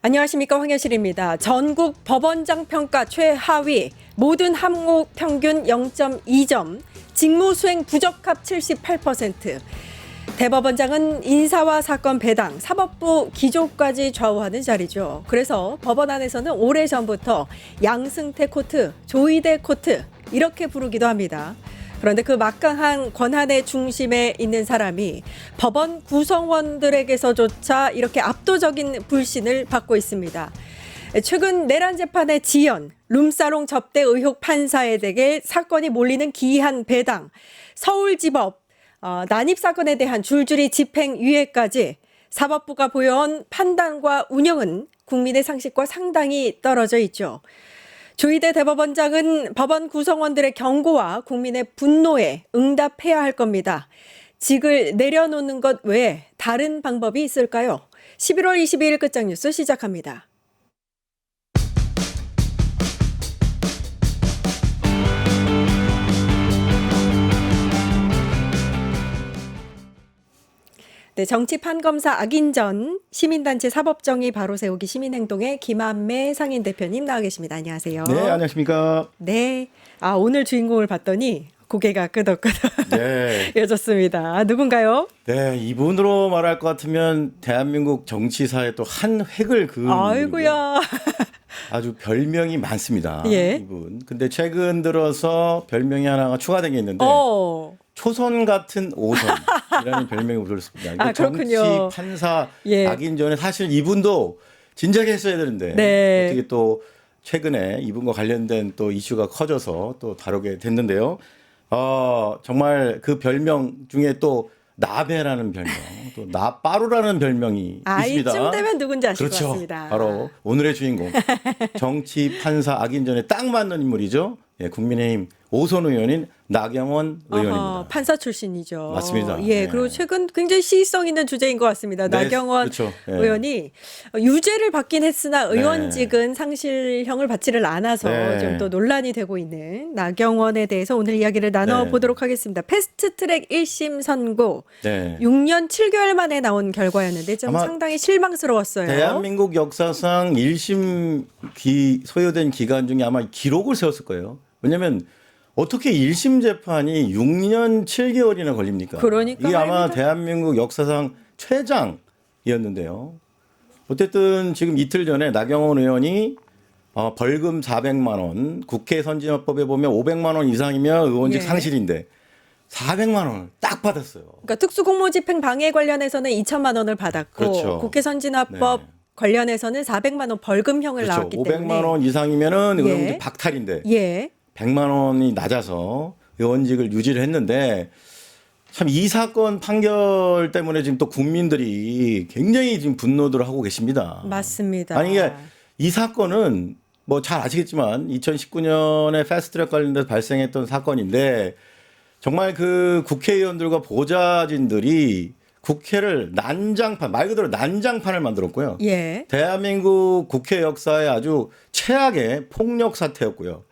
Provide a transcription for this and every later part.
안녕하십니까, 황현실입니다. 전국 법원장 평가 최하위, 모든 항목 평균 0.2점, 직무수행 부적합 78%. 대법원장은 인사와 사건 배당, 사법부 기조까지 좌우하는 자리죠. 그래서 법원 안에서는 오래전부터 양승태 코트, 조이대 코트 이렇게 부르기도 합니다. 그런데 그 막강한 권한의 중심에 있는 사람이 법원 구성원들에게서조차 이렇게 압도적인 불신을 받고 있습니다. 최근 내란 재판의 지연, 룸사롱 접대 의혹 판사에 대해 사건이 몰리는 기한 배당, 서울지법 난입 사건에 대한 줄줄이 집행유예까지 사법부가 보여온 판단과 운영은 국민의 상식과 상당히 떨어져 있죠. 조이대 대법원장은 법원 구성원들의 경고와 국민의 분노에 응답해야 할 겁니다. 직을 내려놓는 것 외에 다른 방법이 있을까요? 11월 22일 끝장 뉴스 시작합니다. 네, 정치 판검사 악인전 시민단체 사법정의 바로 세우기 시민행동의 김한매 상임대표님 나와 계십니다. 안녕하세요. 네, 안녕하십니까. 네, 오늘 주인공을 봤더니 고개가 끄덕끄덕 네. 여졌습니다. 누군가요? 네, 이분으로 말할 것 같으면 대한민국 정치사에 또 한 획을 그은 아이고야. 아주 별명이 많습니다. 예. 이분. 근데 최근 들어서 별명이 하나가 추가된 게 있는데 초선 같은 오선이라는 별명이 붙었습니다. 그렇군요. 정치 판사 예. 악인전에 사실 이분도 진작에 했어야 되는데 네. 어떻게 또 최근에 이분과 관련된 또 이슈가 커져서 또 다루게 됐는데요. 정말 그 별명 중에 또 나베라는 별명, 또 나빠루라는 별명이 있습니다. 이쯤 되면 누군지 아실 그렇죠. 것 같습니다. 바로 오늘의 주인공, 정치 판사 악인전에 딱 맞는 인물이죠. 예, 국민의힘 오선 의원인 나경원 의원입니다. 판사 출신이죠. 맞습니다. 예, 네. 그리고 최근 굉장히 시의성 있는 주제인 것 같습니다. 네, 나경원 그렇죠. 네. 의원이 유죄를 받긴 했으나 의원직은 상실형을 받지를 않아서 네. 좀 또 논란이 되고 있는 나경원에 대해서 오늘 이야기를 나눠보도록 하겠습니다. 패스트트랙 1심 선고 네. 6년 7개월 만에 나온 결과였는데 좀 아마 상당히 실망스러웠어요. 대한민국 역사상 1심 소요된 기간 중에 아마 기록을 세웠을 거예요. 왜냐하면 어떻게 1심 재판이 6년 7개월이나 걸립니까? 그러니까 이게 아마 말입니다. 대한민국 역사상 최장이었는데요. 어쨌든 지금 이틀 전에 나경원 의원이 벌금 400만 원, 국회 선진화법에 보면 500만 원 이상이면 의원직 예. 상실인데 400만 원을 딱 받았어요. 그러니까 특수공무집행 방해 관련해서는 2천만 원을 받았고 그렇죠. 국회 선진화법 네. 관련해서는 400만 원 벌금형을 그렇죠. 나왔기 500만 때문에 원 이상이면은 예. 의원직 박탈인데 예. 100만 원이 낮아서 의원직을 유지를 했는데 참 이 사건 판결 때문에 지금 또 국민들이 굉장히 지금 분노들을 하고 계십니다. 맞습니다. 아니 이게 이 사건은 뭐 잘 아시겠지만 2019년에 패스트트랙 관련돼서 발생했던 사건인데 정말 그 국회의원들과 보좌진들이 국회를 난장판, 말 그대로 난장판을 만들었고요. 예. 대한민국 국회 역사의 아주 최악의 폭력 사태였고요.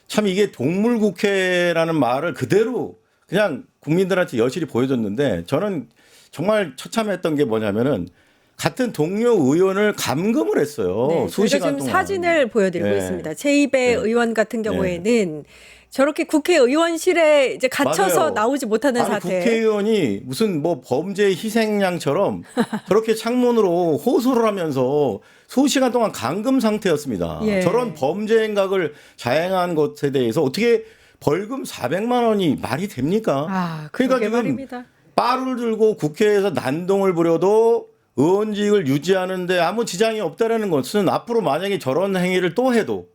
참 이게 동물국회라는 말을 그대로 그냥 국민들한테 여실히 보여줬는데 저는 정말 처참했던 게 뭐냐면은 같은 동료 의원을 감금을 했어요. 네, 저희가 수시간 지금 동안. 사진을 보여드리고 네. 있습니다. 최이배 네. 의원 같은 경우에는 저렇게 국회의원실에 이제 갇혀서 맞아요. 나오지 못하는 아니, 사태. 국회의원이 무슨 뭐 범죄 희생양처럼 저렇게 창문으로 호소를 하면서 수시간 동안 감금 상태였습니다. 예. 저런 범죄 행각을 자행한 것에 대해서 어떻게 벌금 400만 원이 말이 됩니까? 그러게 지금 말입니다. 빠를 들고 국회에서 난동을 부려도 의원직을 유지하는데 아무 지장이 없다라는 것은 앞으로 만약에 저런 행위를 또 해도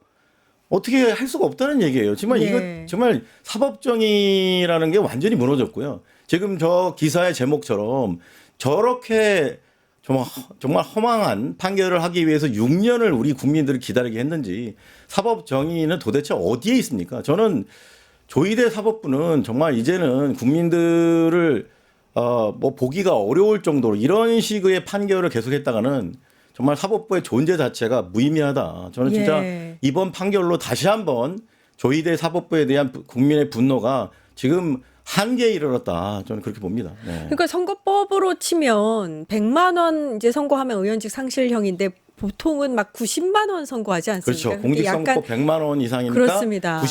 어떻게 할 수가 없다는 얘기예요. 정말 예. 이거 정말 사법정의라는 게 완전히 무너졌고요. 지금 저 기사의 제목처럼 저렇게 정말 허망한 판결을 하기 위해서 6년을 우리 국민들을 기다리게 했는지 사법정의는 도대체 어디에 있습니까? 저는 조이대 사법부는 정말 이제는 국민들을 뭐 보기가 어려울 정도로 이런 식의 판결을 계속했다가는 정말 사법부의 존재 자체가 무의미하다. 저는 진짜 예. 이번 판결로 다시 한번 조이대 사법부에 대한 국민의 분노가 지금 한계에 이르렀다. 저는 그렇게 봅니다. 네. 그러니까 선거법으로 치면 100만 원 이제 선고하면 의원직 상실형인데 보통은 막 90만 원 선고하지 않습니까? 그렇죠. 근데 공직선거법 100만 원 이상이니까 그렇습니다.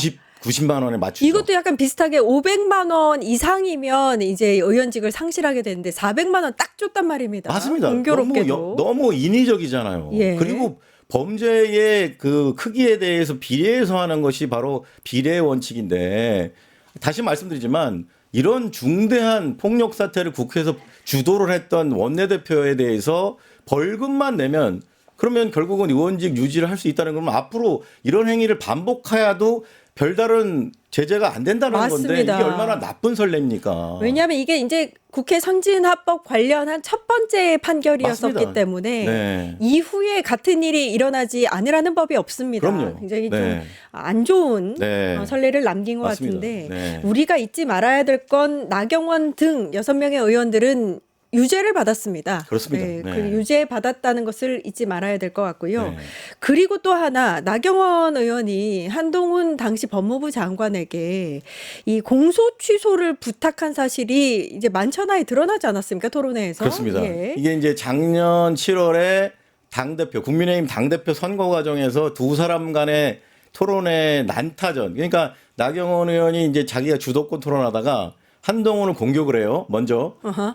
90만 원에 맞추죠. 이것도 약간 비슷하게 500만 원 이상이면 이제 의원직을 상실하게 되는데 400만 원 딱 줬단 말입니다. 맞습니다. 공교롭게도. 너무 인위적이잖아요. 예. 그리고 범죄의 그 크기에 대해서 비례해서 하는 것이 바로 비례의 원칙인데 다시 말씀드리지만 이런 중대한 폭력 사태를 국회에서 주도를 했던 원내대표에 대해서 벌금만 내면 그러면 결국은 의원직 유지를 할 수 있다는 건 앞으로 이런 행위를 반복하여도 별다른 제재가 안 된다는 맞습니다. 건데 이게 얼마나 나쁜 선례입니까? 왜냐하면 이게 이제 국회 선진화법 관련한 첫 번째 판결이었었기 맞습니다. 때문에 네. 이후에 같은 일이 일어나지 않으라는 법이 없습니다. 그럼요. 굉장히 네. 좀 안 좋은 네. 선례를 남긴 것 맞습니다. 같은데 네. 우리가 잊지 말아야 될 건 나경원 등 6명의 의원들은 유죄를 받았습니다. 그렇습니다. 네, 네. 그 유죄 받았다는 것을 잊지 말아야 될 것 같고요. 네. 그리고 또 하나 나경원 의원이 한동훈 당시 법무부 장관에게 이 공소 취소를 부탁한 사실이 이제 만천하에 드러나지 않았습니까? 토론회에서. 그렇습니다. 예. 이게 이제 작년 7월에 당대표, 국민의힘 당대표 선거 과정에서 두 사람 간의 토론회 난타전. 그러니까 나경원 의원이 이제 자기가 주도권 토론하다가 한동훈을 공격을 해요. 먼저. 어허.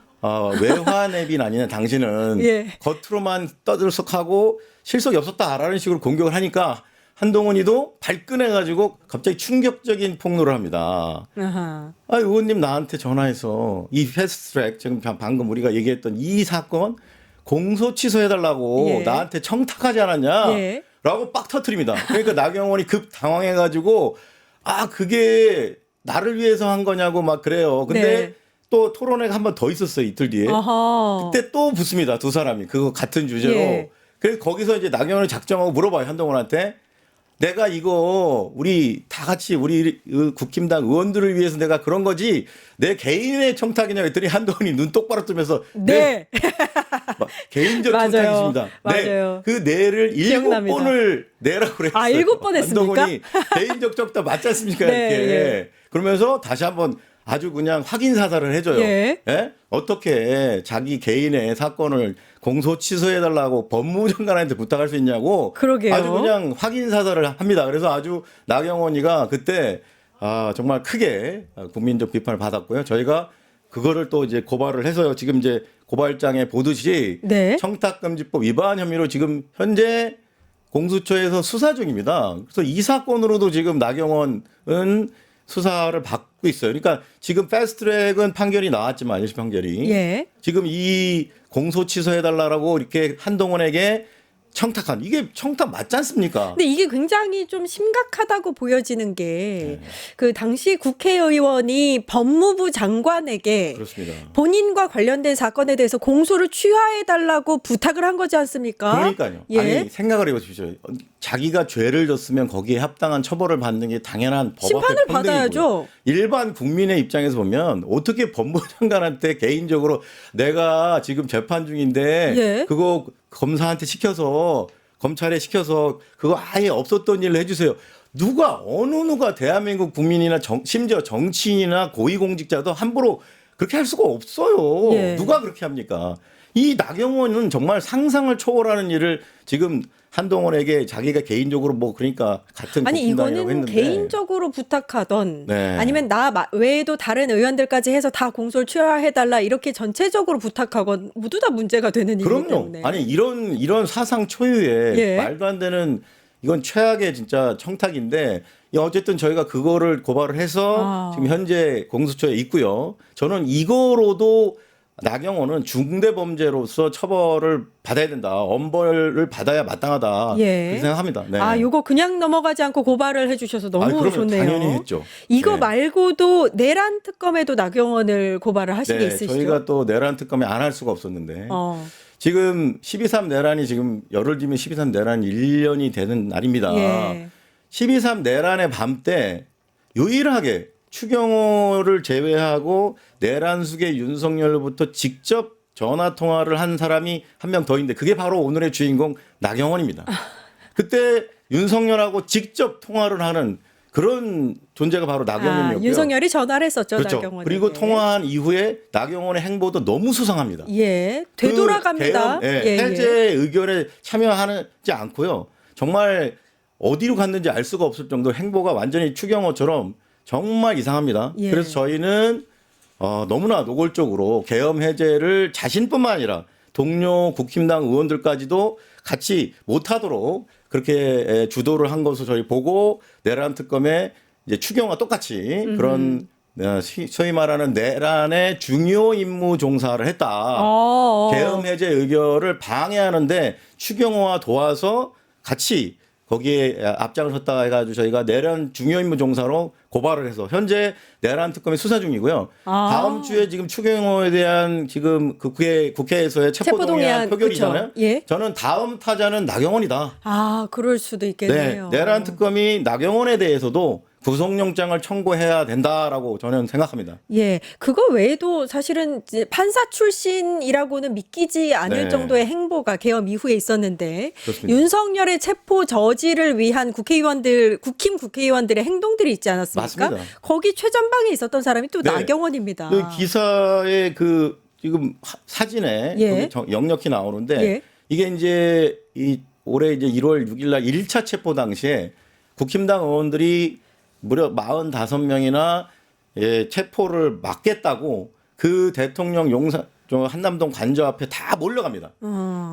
외화내빈 아니냐 당신은 예. 겉으로만 떠들썩하고 실속이 없었다라는 식으로 공격을 하니까 한동훈이도 발끈해가지고 갑자기 충격적인 폭로를 합니다. 아하. 아, 의원님 나한테 전화해서 이 패스트트랙 지금 방금 우리가 얘기했던 이 사건 공소 취소해달라고 예. 나한테 청탁하지 않았냐? 예. 라고 빡 터트립니다. 그러니까 나경원이 급 당황해가지고 아 그게 나를 위해서 한 거냐고 막 그래요. 근데 네. 또 토론회가 한 번 더 있었어요 이틀 뒤에. 어허. 그때 또 붙습니다 두 사람이 그거 같은 주제로. 예. 그래서 거기서 이제 나경원을 작정하고 물어봐요 한동훈한테. 내가 이거 우리 다 같이 우리 국힘당 의원들을 위해서 내가 그런 거지 내 개인의 청탁이냐 했더니 한동훈이 눈 똑바로 뜨면서 네. 막 개인적 맞아요. 청탁이십니다. 맞아요. 네. 그 뇌를 기억납니다. 7번을 내라고 그랬어요. 아, 7번 했습니까? 한동훈이 개인적 청탁 맞지 않습니까? 네, 이렇게. 예. 그러면서 다시 한번 아주 그냥 확인 사살을 해줘요. 예. 예? 어떻게 자기 개인의 사건을 공소 취소해달라고 법무부 장관한테 부탁할 수 있냐고 그러게요. 아주 그냥 확인 사살을 합니다. 그래서 아주 나경원이가 그때 정말 크게 국민적 비판을 받았고요. 저희가 그거를 또 이제 고발을 해서요. 지금 이제 고발장에 보듯이 네. 청탁금지법 위반 혐의로 지금 현재 공수처에서 수사 중입니다. 그래서 이 사건으로도 지금 나경원은 수사를 받고 있어요. 그러니까 지금 패스트트랙은 판결이 나왔지만 1심 판결이 예. 지금 이 공소 취소해달라고 이렇게 한동훈에게 청탁한 이게 청탁 맞지 않습니까? 근데 이게 굉장히 좀 심각하다고 보여지는 게 그 당시 국회의원이 법무부 장관에게 그렇습니다. 본인과 관련된 사건에 대해서 공소를 취하해달라고 부탁을 한 거지 않습니까? 그러니까요. 예. 아니 생각을 해보십시오. 자기가 죄를 졌으면 거기에 합당한 처벌을 받는 게 당연한 법 앞에 심판을 평등이고요. 받아야죠. 일반 국민의 입장에서 보면 어떻게 법무부 장관한테 개인적으로 내가 지금 재판 중인데 예. 그거 검사한테 시켜서 검찰에 시켜서 그거 아예 없었던 일을 해주세요. 누가 대한민국 국민이나 심지어 정치인이나 고위공직자도 함부로 그렇게 할 수가 없어요. 예. 누가 그렇게 합니까? 이 나경원은 정말 상상을 초월하는 일을 지금 한동훈에게 자기가 개인적으로 뭐 그러니까 같은 아니 국힘당이라고 이거는 했는데 개인적으로 부탁하던 네. 아니면 나 외에도 다른 의원들까지 해서 다 공소를 취하해달라 이렇게 전체적으로 부탁하건 모두 다 문제가 되는 일이기 그럼요. 때문에. 아니 이런 사상 초유의 예. 말도 안 되는 이건 최악의 진짜 청탁인데 어쨌든 저희가 그거를 고발을 해서 지금 현재 공수처에 있고요. 저는 이거로도 나경원은 중대범죄로서 처벌을 받아야 된다. 엄벌을 받아야 마땅하다. 예. 그렇게 생각합니다. 네. 아, 요거 그냥 넘어가지 않고 고발을 해주셔서 너무 그러면 좋네요. 당연히 했죠. 이거 네. 말고도 내란 특검에도 나경원을 고발을 하신 게 있으시죠? 저희가 또 내란 특검에 안 할 수가 없었는데 어. 지금 12.3 내란이 지금 열흘 뒤면 12.3 내란이 1년이 되는 날입니다. 예. 12.3 내란의 밤 때 유일하게 추경호를 제외하고 내란숙의 윤석열로부터 직접 전화 통화를 한 사람이 한 명 더 있는데 그게 바로 오늘의 주인공 나경원입니다. 그때 윤석열하고 직접 통화를 하는 그런 존재가 바로 나경원이었고요. 윤석열이 전화를 했었죠. 그렇죠. 나경원에게. 그리고 통화한 이후에 나경원의 행보도 너무 수상합니다. 예, 되돌아갑니다. 그 개헌, 해제 의견에 참여하지 않고요. 정말 어디로 갔는지 알 수가 없을 정도로 행보가 완전히 추경호처럼 정말 이상합니다. 예. 그래서 저희는 너무나 노골적으로 계엄 해제를 자신뿐만 아니라 동료 국힘당 의원들까지도 같이 못하도록 그렇게 주도를 한 것으로 저희 보고 내란 특검에 이제 추경과 똑같이 그런 소위 말하는 내란의 중요 임무 종사를 했다. 계엄 해제 의결을 방해하는데 추경호와 도와서 같이 거기에 앞장을 섰다 해가지고 저희가 내란 중요 임무 종사로 고발을 해서 현재 내란 특검이 수사 중이고요. 다음 주에 지금 추경호에 대한 지금 그 국회에서의 체포동의안 표결이잖아요. 예. 저는 다음 타자는 나경원이다. 그럴 수도 있겠네요. 네, 내란 특검이 나경원에 대해서도 구속영장을 청구해야 된다라고 저는 생각합니다. 예, 그거 외에도 사실은 이제 판사 출신이라고는 믿기지 않을 네. 정도의 행보가 계엄 이후에 있었는데 그렇습니다. 윤석열의 체포 저지를 위한 국힘 국회의원들의 행동들이 있지 않았습니까? 맞습니다. 거기 최전방에 있었던 사람이 또 네. 나경원입니다. 그 기사에 그 지금 사진에 예. 거기 역력히 나오는데 예. 이게 이제 올해 이제 1월 6일 날 1차 체포 당시에 국힘당 의원들이 무려 45명이나 체포를 막겠다고 그 대통령 한남동 관저 앞에 다 몰려갑니다.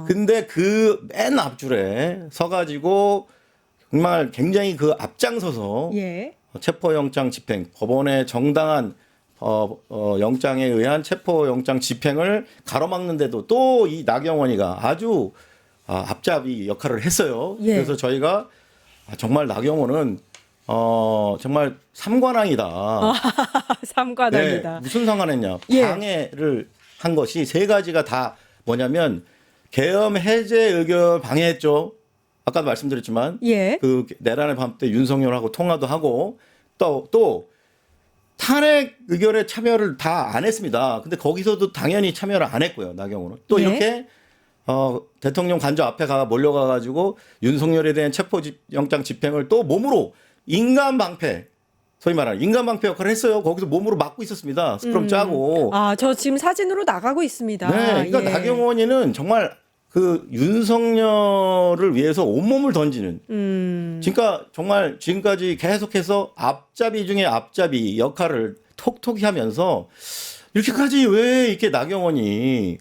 근데 그 맨 앞줄에 서가지고 정말 굉장히 그 앞장서서 예. 체포영장 집행, 법원의 정당한 영장에 의한 체포영장 집행을 가로막는데도 또 이 나경원이가 아주 앞잡이 역할을 했어요. 예. 그래서 저희가 정말 나경원은 정말 삼관왕이다. 삼관왕이다. 네, 무슨 상관했냐? 예. 방해를 한 것이 세 가지가 다 뭐냐면 계엄 해제 의결 방해했죠. 아까도 말씀드렸지만 예. 그 내란의 밤 때 윤석열하고 통화도 하고 또 탄핵 의결에 참여를 다 안 했습니다. 근데 거기서도 당연히 참여를 안 했고요. 나경원은 또 예. 이렇게 대통령 관저 앞에 몰려가 가지고 윤석열에 대한 체포영장 집행을 또 몸으로 인간 방패, 소위 말하는 인간 방패 역할을 했어요. 거기서 몸으로 막고 있었습니다. 스크럼 짜고. 저 지금 사진으로 나가고 있습니다. 네, 그러니까 예. 나경원이는 정말 그 윤석열을 위해서 온몸을 던지는. 그러니까 정말 지금까지 계속해서 앞잡이 중에 앞잡이 역할을 톡톡히 하면서 이렇게까지 왜 이렇게 나경원이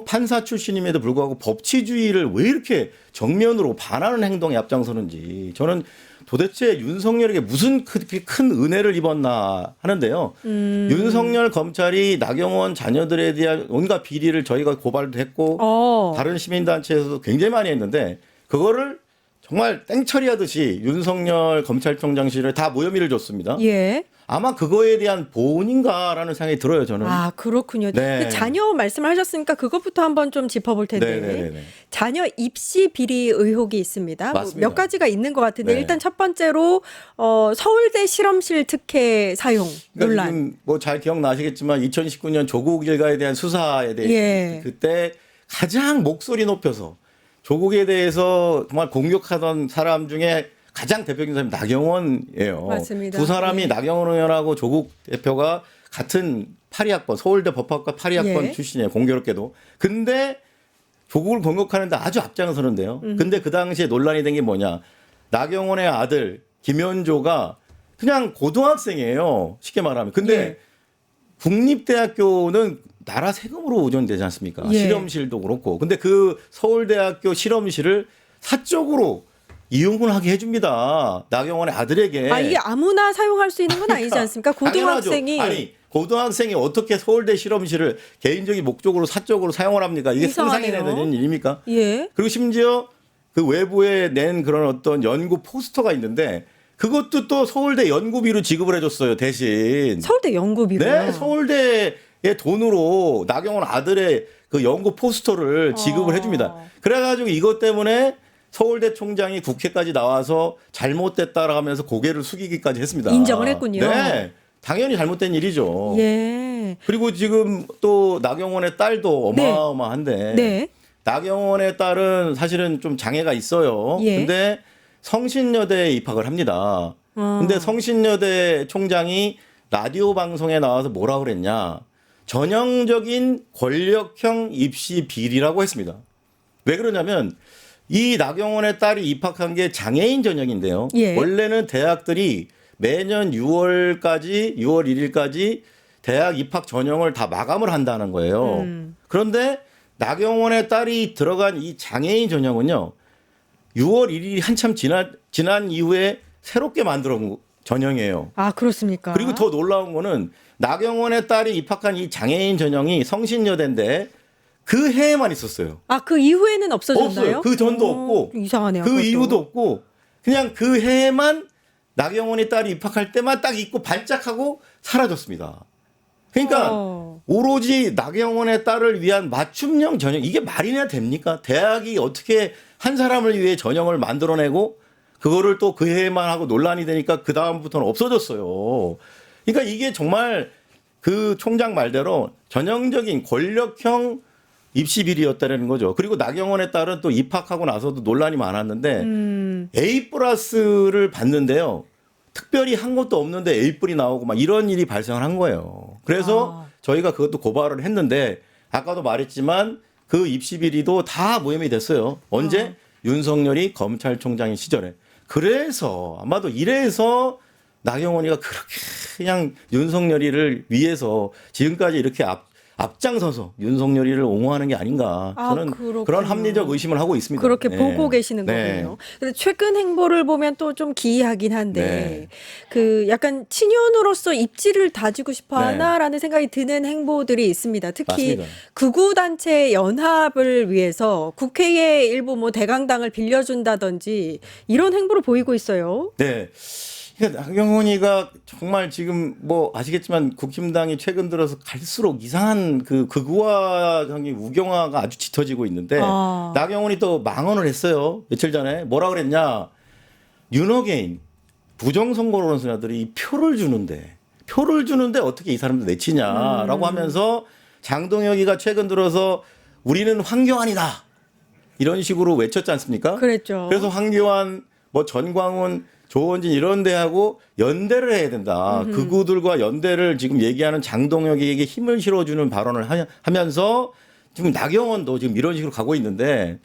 판사 출신임에도 불구하고 법치주의를 왜 이렇게 정면으로 반하는 행동에 앞장서는지 저는 도대체 윤석열에게 무슨 그렇게 큰 은혜를 입었나 하는데요. 윤석열 검찰이 나경원 자녀들에 대한 온갖 비리를 저희가 고발도 했고 다른 시민단체에서도 굉장히 많이 했는데 그거를 정말 땡처리하듯이 윤석열 검찰총장실에 다 무혐의를 줬습니다. 예. 아마 그거에 대한 보온인가라는 생각이 들어요, 저는. 그렇군요. 네. 근데 자녀 말씀하셨으니까 그것부터 한번 좀 짚어볼 텐데 네네네네. 자녀 입시 비리 의혹이 있습니다. 맞습니다. 몇 가지가 있는 것 같은데 네. 일단 첫 번째로 서울대 실험실 특혜 사용 그러니까 논란. 지금 뭐 잘 기억나시겠지만 2019년 조국 일가에 대한 수사에 대해 예. 그때 가장 목소리 높여서 조국에 대해서 정말 공격하던 사람 중에 가장 대표적인 사람이 나경원이에요. 맞습니다. 두 사람이 예. 나경원 의원하고 조국 대표가 같은 파리학번 서울대 법학과 파리학번 예. 출신이에요. 공교롭게도. 근데 조국을 공격하는데 아주 앞장서는데요. 근데 그 당시에 논란이 된 게 뭐냐. 나경원의 아들 김현조가 그냥 고등학생이에요. 쉽게 말하면. 근데 예. 국립대학교는 나라 세금으로 운영되지 않습니까? 예. 실험실도 그렇고. 근데 그 서울대학교 실험실을 사적으로 이용을 하게 해줍니다. 나경원의 아들에게. 이게 아무나 사용할 수 있는 건 아니지 않습니까? 고등학생이. 당연하죠. 아니 고등학생이 어떻게 서울대 실험실을 개인적인 목적으로 사적으로 사용을 합니까? 이게 상상이 이상하네요. 되는 일입니까? 예. 그리고 심지어 그 외부에 낸 그런 어떤 연구 포스터가 있는데 그것도 또 서울대 연구비로 지급을 해줬어요. 대신. 서울대 연구비로요. 네, 서울대의 돈으로 나경원 아들의 그 연구 포스터를 지급을 해줍니다. 그래가지고 이것 때문에 서울대 총장이 국회까지 나와서 잘못됐다라고 하면서 고개를 숙이기까지 했습니다. 인정을 했군요. 네, 당연히 잘못된 일이죠. 예. 그리고 지금 또 나경원의 딸도 어마어마한데 네. 나경원의 딸은 사실은 좀 장애가 있어요. 예. 근데 성신여대에 입학을 합니다. 근데 성신여대 총장이 라디오 방송에 나와서 뭐라 그랬냐. 전형적인 권력형 입시 비리라고 했습니다. 왜 그러냐면 이 나경원의 딸이 입학한 게 장애인 전형인데요. 예. 원래는 대학들이 매년 6월 1일까지 대학 입학 전형을 다 마감을 한다는 거예요. 그런데 나경원의 딸이 들어간 이 장애인 전형은요. 6월 1일이 한참 지난 이후에 새롭게 만들어 온 전형이에요. 아, 그렇습니까? 그리고 더 놀라운 거는 나경원의 딸이 입학한 이 장애인 전형이 성신여대인데 그 해에만 있었어요. 아, 그 이후에는 없어졌나요? 없어요. 그 전도 없고 이상하네요. 그 그것도. 이후도 없고 그냥 그 해에만 나경원의 딸이 입학할 때만 딱 있고 반짝하고 사라졌습니다. 그러니까 오로지 나경원의 딸을 위한 맞춤형 전형 이게 말이나 됩니까? 대학이 어떻게 한 사람을 위해 전형을 만들어내고 그거를 또 그 해에만 하고 논란이 되니까 그 다음부터는 없어졌어요. 그러니까 이게 정말 그 총장 말대로 전형적인 권력형 입시 비리였다는 거죠. 그리고 나경원의 딸은 또 입학하고 나서도 논란이 많았는데 A+를 받는데요. 특별히 한 것도 없는데 A+이 나오고 막 이런 일이 발생을 한 거예요. 그래서 저희가 그것도 고발을 했는데 아까도 말했지만 그 입시 비리도 다 모함이 됐어요. 언제? 윤석열이 검찰총장인 시절에. 그래서 아마도 이래서 나경원이가 그렇게 그냥 윤석열이를 위해서 지금까지 이렇게 앞장서서 윤석열이를 옹호하는 게 아닌가 저는 그런 합리적 의심을 하고 있습니다. 그렇게 네. 보고 계시는 네. 거군요. 근데 최근 행보를 보면 또 좀 기이하긴 한데 네. 그 약간 친윤으로서 입지를 다지고 싶어 네. 하나라는 생각이 드는 행보들이 있습니다. 특히 맞습니다. 극우 단체 연합을 위해서 국회에 일부 뭐 대강당을 빌려준다든지 이런 행보를 보이고 있어요. 네. 그러니까 나경원이가 정말 지금 뭐 아시겠지만 국힘당이 최근 들어서 갈수록 이상한 그 극우화형의 우경화가 아주 짙어지고 있는데 나경원이 또 망언을 했어요. 며칠 전에 뭐라 그랬냐. 윤어게인 부정선거론자들이 표를 주는데 어떻게 이 사람들 내치냐라고 하면서 장동혁이가 최근 들어서 우리는 황교안이다. 이런 식으로 외쳤지 않습니까? 그랬죠. 그래서 황교안 뭐 전광훈 조원진 이런 데하고 연대를 해야 된다. 극우들과 연대를 지금 얘기하는 장동혁에게 힘을 실어주는 발언을 하면서 지금 나경원도 지금 이런 식으로 가고 있는데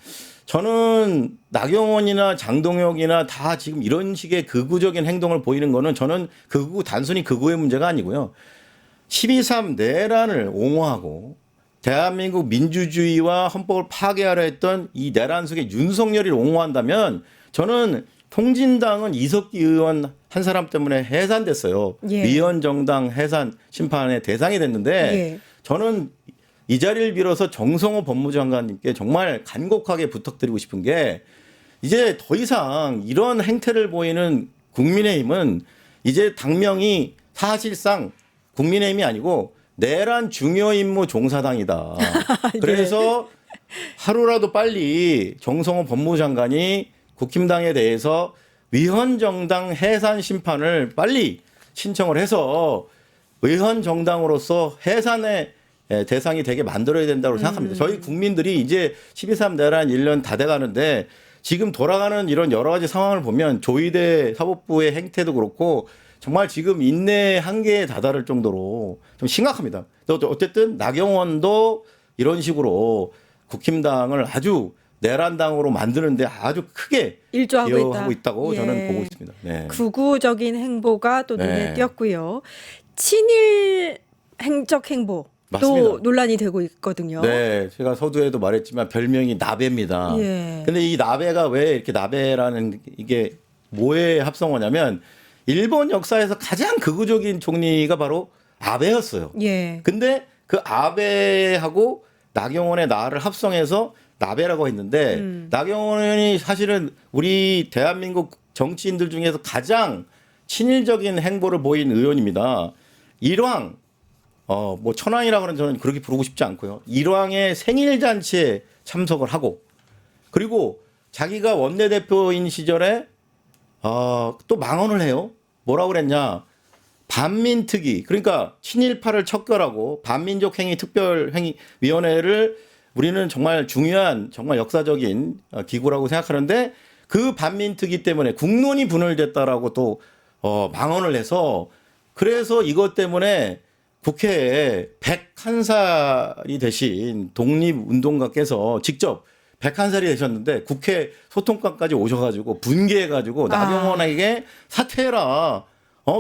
저는 나경원이나 장동혁이나 다 지금 이런 식의 극우적인 행동을 보이는 거는 저는 단순히 극우의 문제가 아니고요. 12.3 내란을 옹호하고 대한민국 민주주의와 헌법을 파괴하려 했던 이 내란 속에 윤석열을 옹호한다면 저는 통진당은 이석기 의원 한 사람 때문에 해산됐어요. 예. 위헌정당 해산 심판의 대상이 됐는데 예. 저는 이 자리를 빌어서 정성호 법무장관님께 정말 간곡하게 부탁드리고 싶은 게 이제 더 이상 이런 행태를 보이는 국민의힘은 이제 당명이 사실상 국민의힘이 아니고 내란 중요임무 종사당이다. 그래서 하루라도 빨리 정성호 법무장관이 국힘당에 대해서 위헌정당 해산 심판을 빨리 신청을 해서 위헌정당으로서 해산의 대상이 되게 만들어야 된다고 생각합니다. 저희 국민들이 이제 12.3 내란 1년 다 돼가는데 지금 돌아가는 이런 여러 가지 상황을 보면 조희대 사법부의 행태도 그렇고 정말 지금 인내 한계에 다다를 정도로 좀 심각합니다. 어쨌든 나경원도 이런 식으로 국힘당을 아주 내란당으로 만드는데 아주 크게 일조하고 있다고 예. 저는 보고 있습니다. 네. 극우적인 행보가 또 눈에 네. 띄었고요. 친일 행적 행보 또 맞습니다. 논란이 되고 있거든요. 네, 제가 서두에도 말했지만 별명이 나베입니다. 예. 근데 이 나베가 왜 이렇게 나베라는 이게 뭐의 합성어냐면 일본 역사에서 가장 극우적인 총리가 바로 아베였어요. 예. 근데 그 아베하고 나경원의 나를 합성해서 나베라고 했는데 나경원이 사실은 우리 대한민국 정치인들 중에서 가장 친일적인 행보를 보인 의원입니다. 일왕 뭐 천황이라고 하는 저는 그렇게 부르고 싶지 않고요. 일왕의 생일 잔치에 참석을 하고 그리고 자기가 원내대표인 시절에 또 망언을 해요. 뭐라고 그랬냐? 반민특위 그러니까 친일파를 척결하고 반민족 행위 특별행위위원회를 우리는 정말 중요한 정말 역사적인 기구라고 생각하는데 그 반민특위 때문에 국론이 분열됐다라고 또 망언을 해서 그래서 이것 때문에 국회에 101살이 되신 독립운동가께서 직접 101살이 되셨는데 국회 소통관까지 오셔가지고 분개해가지고 나경원에게 사퇴해라.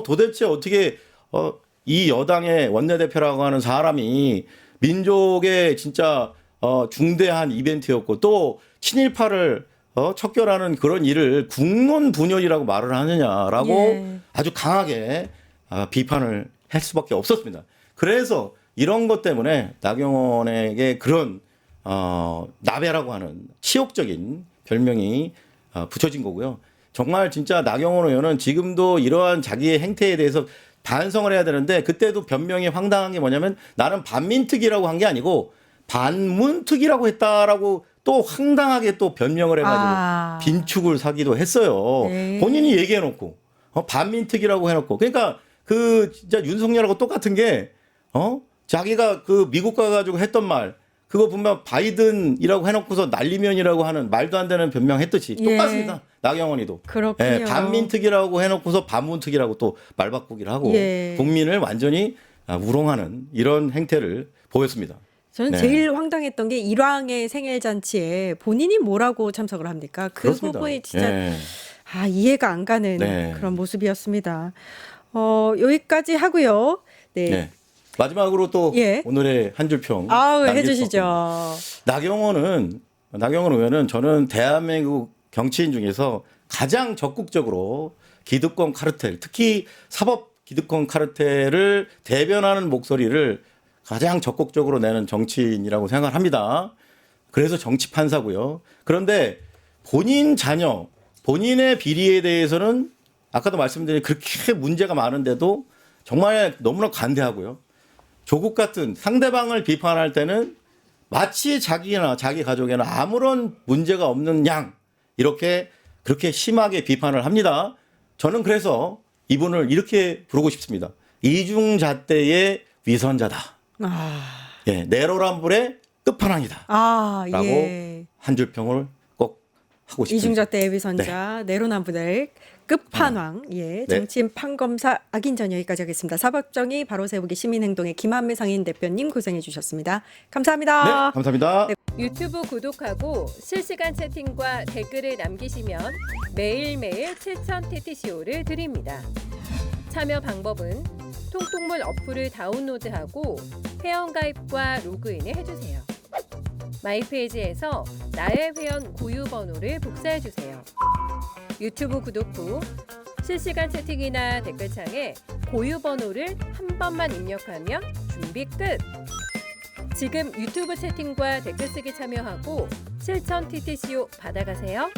도대체 어떻게 이 여당의 원내대표라고 하는 사람이 민족의 진짜 중대한 이벤트였고 또 친일파를 척결하는 그런 일을 국론 분열이라고 말을 하느냐라고 예. 아주 강하게 비판을 할 수밖에 없었습니다. 그래서 이런 것 때문에 나경원에게 그런 나베라고 하는 치욕적인 별명이 붙여진 거고요. 정말 진짜 나경원 의원은 지금도 이러한 자기의 행태에 대해서 반성을 해야 되는데 그때도 변명이 황당한 게 뭐냐면 나는 반민특위라고 한 게 아니고 반문특위라고 했다라고 또 황당하게 또 변명을 해가지고 빈축을 사기도 했어요. 네. 본인이 얘기해놓고 반민특위라고 해놓고 그러니까 그 진짜 윤석열하고 똑같은 게 자기가 그 미국 가가지고 했던 말 그거 보면 바이든이라고 해놓고서 난리면이라고 하는 말도 안 되는 변명했듯이 똑같습니다. 나경원이도. 그렇군요. 예, 반민특위라고 해놓고서 반문특위라고 또 말 바꾸기를 하고 예. 국민을 완전히 우롱하는 이런 행태를 보였습니다. 저는 네. 제일 황당했던 게 일왕의 생일 잔치에 본인이 뭐라고 참석을 합니까? 그 그렇습니다. 부분이 진짜 예. 이해가 안 가는 네. 그런 모습이었습니다. 여기까지 하고요. 네. 네. 마지막으로 또 예. 오늘의 한 줄 평 해주시죠. 나경원 의원은 저는 대한민국 정치인 중에서 가장 적극적으로 기득권 카르텔, 특히 사법 기득권 카르텔을 대변하는 목소리를 가장 적극적으로 내는 정치인이라고 생각을 합니다. 그래서 정치 판사고요. 그런데 본인 자녀, 본인의 비리에 대해서는 아까도 말씀드린 그렇게 문제가 많은데도 정말 너무나 관대하고요. 조국 같은 상대방을 비판할 때는 마치 자기나 자기 가족에는 아무런 문제가 없는 양 이렇게 그렇게 심하게 비판을 합니다. 저는 그래서 이분을 이렇게 부르고 싶습니다. 이중잣대의 위선자다. 예, 내로남불의 끝판왕이다. 라고 예. 한 줄 평을 꼭 하고 싶습니다. 이중잣대 위선자 내로남불의 끝판왕. 예. 정치인 판검사 악인전 여기까지 하겠습니다. 사법정의 바로 세우기 시민행동의 김한매 상인 대표님 고생해 주셨습니다. 감사합니다. 네, 감사합니다. 유튜브 구독하고 실시간 채팅과 댓글을 남기시면 매일매일 7,000TTCO를 드립니다. 참여 방법은 통통물 어플을 다운로드하고 회원가입과 로그인을 해주세요. 마이페이지에서 나의 회원 고유 번호를 복사해주세요. 유튜브 구독 후 실시간 채팅이나 댓글창에 고유 번호를 한 번만 입력하면 준비 끝! 지금 유튜브 채팅과 댓글 쓰기 참여하고 7,000TTCO 받아가세요.